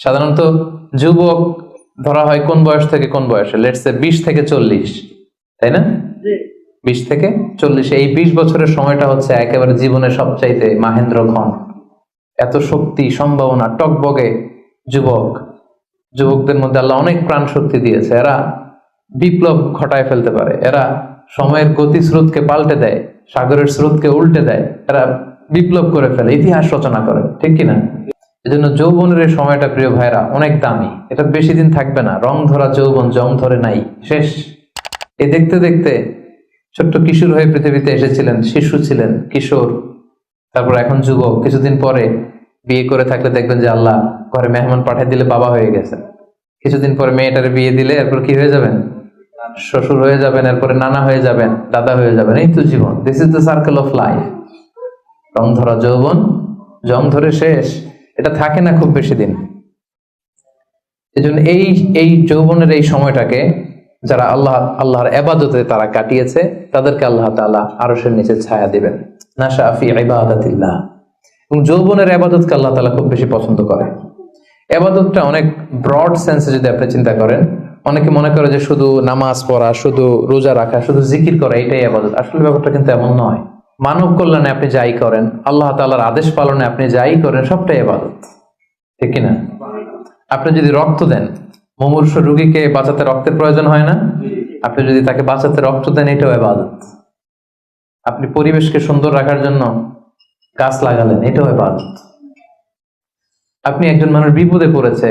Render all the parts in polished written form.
সাধারণত যুবক ধরা হয় কোন বয়স থেকে কোন বয়সে? লেটস সে 20 থেকে 40, তাই না? 20 থেকে 40, এই 20 বছরের সময়টা হচ্ছে একেবারে জীবনের সবচাইতে মাহেন্দ্র ক্ষণ। এত শক্তি, সম্ভাবনা, টকবগে যুবকদের মধ্যে আল্লাহ অনেক প্রাণ শক্তি দিয়েছে। এরা বিপ্লব ঘটায় ফেলতে পারে, এরা সময়ের গতি স্রোতকে পাল্টে দেয়, সাগরের স্রোতকে উল্টে দেয়, এরা বিপ্লব করে ফেলে, ইতিহাস রচনা করে, ঠিক কিনা? এজন্য যৌবনের এই সময়টা প্রিয় ভাইরা অনেক দামি। এটা বেশি দিন থাকবে না। রং ধরা যৌবন জং ধরে নাই, শেষ। এই দেখতে দেখতে ছোট্ট কিশোর হয়ে পৃথিবীতে এসেছিলেন, শিশু ছিলেন, কিশোর, তারপর এখন যুবক। কিছুদিন পরে বিয়ে করে থাকলে দেখবেন যে আল্লাহ ঘরে মেহমান পাঠিয়ে দিলে বাবা হয়ে গেছেন। কিছুদিন পরে মেয়েটারে বিয়ে দিলে এরপর কি হয়ে যাবেন? শ্বশুর হয়ে যাবেন, এরপরে নানা হয়ে যাবেন, দাদা হয়ে যাবেন। এই তো জীবন। This is the circle of life. রং ধরা যৌবন জং ধরে শেষ। এটা থাকে না খুব বেশি দিন। এজন্য এই যৌবনের এই সময়টাকে যারা আল্লাহর ইবাদতে তারা কাটিয়েছে, তাদেরকে আল্লাহ তাআলা আরশের নিচে ছায়া দিবেন। নাশা ফি ইবাদাতিল্লাহ। এবং যৌবনের ইবাদতকে আল্লাহ তাআলা খুব বেশি পছন্দ করে। ইবাদতটা অনেক ব্রড সেন্সে যদি আপনি চিন্তা করেন, অনেকে মনে করে যে শুধু নামাজ পড়া, শুধু রোজা রাখা, শুধু জিকির করা এটাই ইবাদত। আসলে ব্যাপারটা কিন্তু এমন নয়। মানব কল্যাণে আপনি যাই করেন, আল্লাহ তাআলার আদেশ পালনে আপনি যাই করেন, সবটাই ইবাদত, ঠিক কিনা? আপনি যদি রক্ত দেন, মুমূর্ষু রোগীকে বাঁচাতে রক্তের প্রয়োজন হয় না? আপনি যদি তাকে বাঁচাতে রক্ত দেন, এটাও ইবাদত। আপনি পরিবেশকে সুন্দর রাখার জন্য গাছ লাগালেন, এটাও ইবাদত। আপনি একজন মানুষ বিপদে পড়েছে,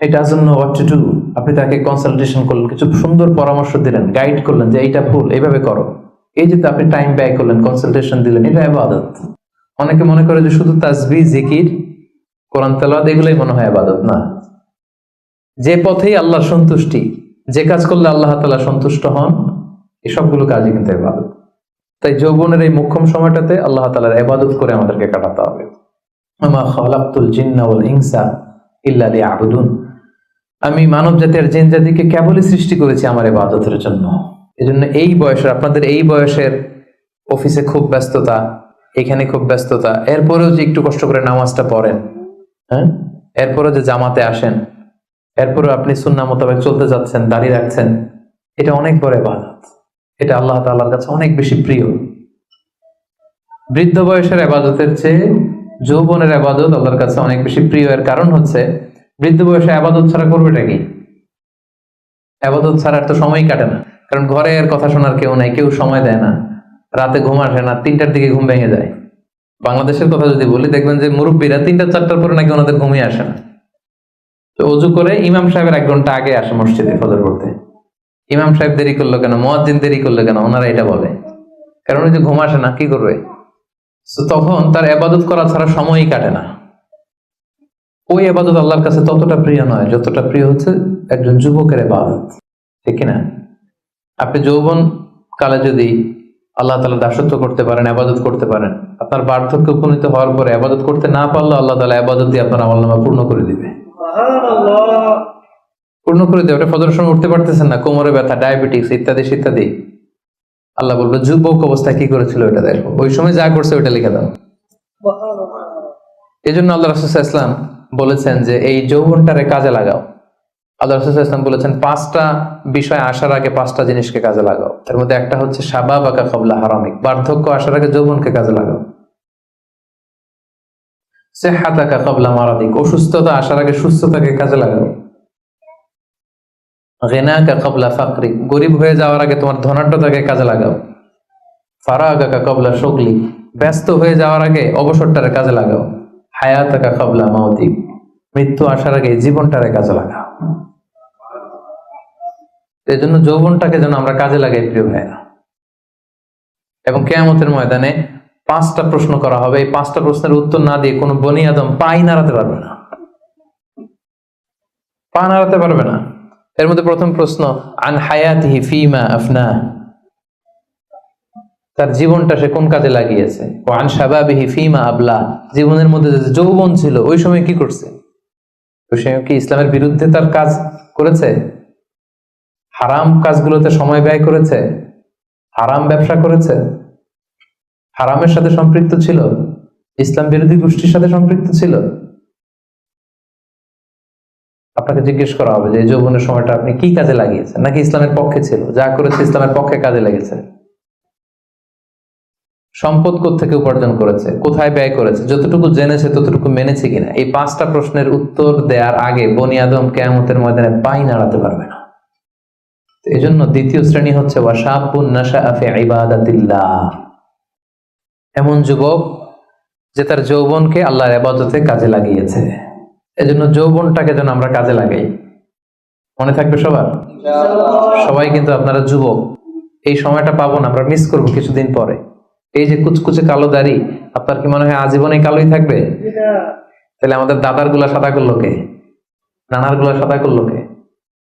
এটা জন্য হোয়াট টু ডু, আপনি তাকে কনসালটেশন করলেন, কিছু সুন্দর পরামর্শ দিলেন, গাইড করলেন যে এইটা ভুল, এইভাবে করো। এই যে আপনি টাইম ব্যয় করলেন, কনসালটেশন দিলেন, এটা ইবাদত। অনেকে মনে করে যে শুধু তাসবিহ, জিকির, কোরআন তেলাওয়াত এগুলোই মনে হয় ইবাদত। না, যে পথেই আল্লাহর সন্তুষ্টি, যে কাজ করলে আল্লাহ তাআলা সন্তুষ্ট হন, এই সবগুলো কাজই কিন্তু ইবাদত। তাই যৌবনের এই মোক্ষম সময়টাতে আল্লাহ তাআলার ইবাদত করে আমাদেরকে কাটাতে হবে। আমা খালাকতুল জিন্না ওয়াল ইনসা ইল্লা লিয়াবুদুন। আমি মানব জাতি আর জিন জাতিকে কেবলই সৃষ্টি করেছি আমার ইবাদতের জন্য। এজন্য এই বয়সের, আপনাদের এই বয়সের অফিসে খুব ব্যস্ততা, এখানে খুব ব্যস্ততা, এরপরেও যে একটু কষ্ট করে নামাজটা পড়েন, হ্যাঁ, এরপরেও যে জামাতে আসেন, এরপরেও আপনি সুন্নাহ মোতাবেক চলতে যাচ্ছেন, দাঁড়িয়ে রাখছেন, এটা অনেক বড় ইবাদত। এটা আল্লাহ তাআলার কাছে অনেক বেশি প্রিয়। বৃদ্ধ বয়সের ইবাদতের চেয়ে যৌবনের ইবাদত আল্লাহর কাছে অনেক বেশি প্রিয়। এর কারণ হচ্ছে, বৃদ্ধ বয়সে ইবাদত ছাড়া করবেটা কি? ইবাদত ছাড়া তো সময়ই কাটে না। কারণ ঘরে এর কথা শোনার কেউ নাই, কেউ সময় দেয় না, রাতে ঘুম আসে না, 3টার দিকে ঘুম ভেঙে যায়। বাংলাদেশের কথা যদি বলি, দেখবেন যে মুরব্বীরা 3টা-4টার পরে নাকি ওনাদের ঘুমিয়ে আসে না। তো অজু করে ইমাম সাহেবের 1 ঘন্টা আগে আসে মসজিদে ফজর পড়তে। ইমাম সাহেব দেরি করলো কেন, মুয়াজ্জিন দেরি করলো কেন, ওনারা এটা বলে। কারণ ওই যে ঘুম আসে না, কি করবে? তখন তার ইবাদত করা ছাড়া সময়ই কাটে না। ওই ইবাদত আল্লাহর কাছে ততটা প্রিয় নয় যতটা প্রিয় হচ্ছে একজন যুবকের ইবাদত, ঠিক কিনা? আপনি যৌবন কালে যদি আল্লাহ তাআলা দাসত্ব করতে পারেন, ইবাদত করতে পারেন, আপনার বার্ধক্যে উপনীত হওয়ার পরে ইবাদত করতে না পারলে আল্লাহ তাআলা ইবাদত দিয়ে আপনার আমলনামা পূর্ণ করে দিবে। সুবহানাল্লাহ, পূর্ণ করে দেবে। আপনি ফজরের সময় উঠতে পারতেছেন না, কোমরে ব্যথা, ডায়াবেটিস ইত্যাদি ইত্যাদি, আল্লাহ বলবে যুবক অবস্থায় কি করেছিল ওটা দেখো, ওই সময় যা করছে ওটা লিখে দাও। এই জন্য আল্লাহ রাসূল সাল্লাল্লাহু আলাইহি ওয়াসাল্লাম বলেছেন যে এই যৌবনটারে কাজে লাগাও। আল্লাহ রাসূল সাল্লাল্লাহু আলাইহি ওয়াসাল্লাম বলেছেন 5টা বিষয় আসার আগে 5টা জিনিসকে কাজে লাগাও। তার মধ্যে একটা হচ্ছে শাবাবাকা ক্বাবলা হারামিক, বার্ধক্য আসার আগে যৌবনকে কাজে লাগাও। সিহহাতাকা ক্বাবলা মারাদিক, অসুস্থতা আসার আগে সুস্থতাকে কাজে লাগাও। গিনাকা ক্বাবলা ফাকরিক, গরীব হয়ে যাওয়ার আগে তোমার ধনাঢ্যতাকে কাজে লাগাও। ফারাগাকা ক্বাবলা শুগলিক, ব্যস্ত হয়ে যাওয়ার আগে অবসরটারে কাজে লাগাও। হায়াতাকা ক্বাবলা মাউতিক, মৃত্যু আসার আগে জীবনটারে কাজে লাগাও। এই জন্য যৌবনটাকে যেন আমরা কাজে লাগাই প্রিয় ভাইরা। এবং কিয়ামতের ময়দানে 5টা প্রশ্ন করা হবে। এই 5টা প্রশ্নের উত্তর না দিয়ে কোনো বনি আদম পাই নাড়াতে পারবে না, পা নাড়াতে পারবে না। এর মধ্যে প্রথম প্রশ্ন, আন হায়াতিহি ফিমা আফনা, তার জীবনটা সে কোন কাজে লাগিয়েছে। ও আন শাবাবিহি ফিমা আবলা, জীবনের মধ্যে যে যৌবন ছিল ওই সময় কি করছে? ওই সময় কি ইসলামের বিরুদ্ধে তার কাজ করেছে? হারাম কাজগুলোতে সময় ব্যয় করেছে? হারাম ব্যবসা করেছে? হারামের সাথে সম্পৃক্ত ছিল? ইসলাম বিরোধী গোষ্ঠীর সাথে সম্পৃক্ত ছিল? আপনাকে জিজ্ঞেস করা হবে যে এই যৌবনের সময়টা আপনি কি কাজে লাগিয়েছেন, নাকি ইসলামের পক্ষে ছিল, যা করেছে ইসলামের পক্ষে কাজে লেগেছে। সম্পদ কোত্থেকে উপার্জন করেছে, কোথায় ব্যয় করেছে, যতটুকু জেনেছে ততটুকু মেনেছে কিনা। এই 5টা প্রশ্নের উত্তর দেওয়ার আগে বনি আদম কিয়ামতের ময়দানে পাই নাড়াতে পারবে না। এই জন্য দ্বিতীয় শ্রেণী হচ্ছে ওয়াশাবুন নাশাআ ফি ইবাদাতিল্লাহ, এমন যুবক যে তার যৌবনকে আল্লাহর ইবাদতে কাজে লাগিয়েছে। এজন্য যৌবনটাকে যেন আমরা কাজে লাগাই। মনে থাকবে সবার, সবাই কিন্তু আপনারা যুবক, এই সময়টা পাবো না, আমরা মিস করবো কিছুদিন পরে। এই যে কুচকুচে কালো দাড়ি, আপনার কি মনে হয় আজীবনে কালোই থাকবে? তাহলে আমাদের দাদার গুলা সাদা করলো কে, নানার গুলা সাদা করলো কে?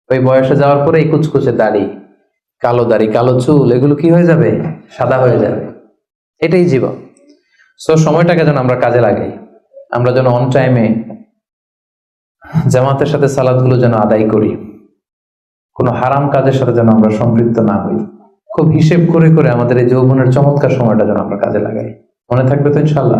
ওই বয়সে যাওয়ার পরে এই কুচকুচে দাড়ি, কালো চুল, এগুলো কি হয়ে যাবে? সাদা হয়ে যাবে। এটাই জীবন। সো সময়টাকে যেন আমরা কাজে লাগাই, আমরা যেন অন টাইমে জামাতের সাথে সালাদগুলো যেন আদায় করি, কোনো হারাম কাজের সাথে যেন আমরা সম্পৃক্ত না হই। খুব হিসেব করে করে আমাদের এই যৌবনের চমৎকার সময়টা যেন আমরা কাজে লাগাই। মনে থাকবে তো ইনশাআল্লাহ?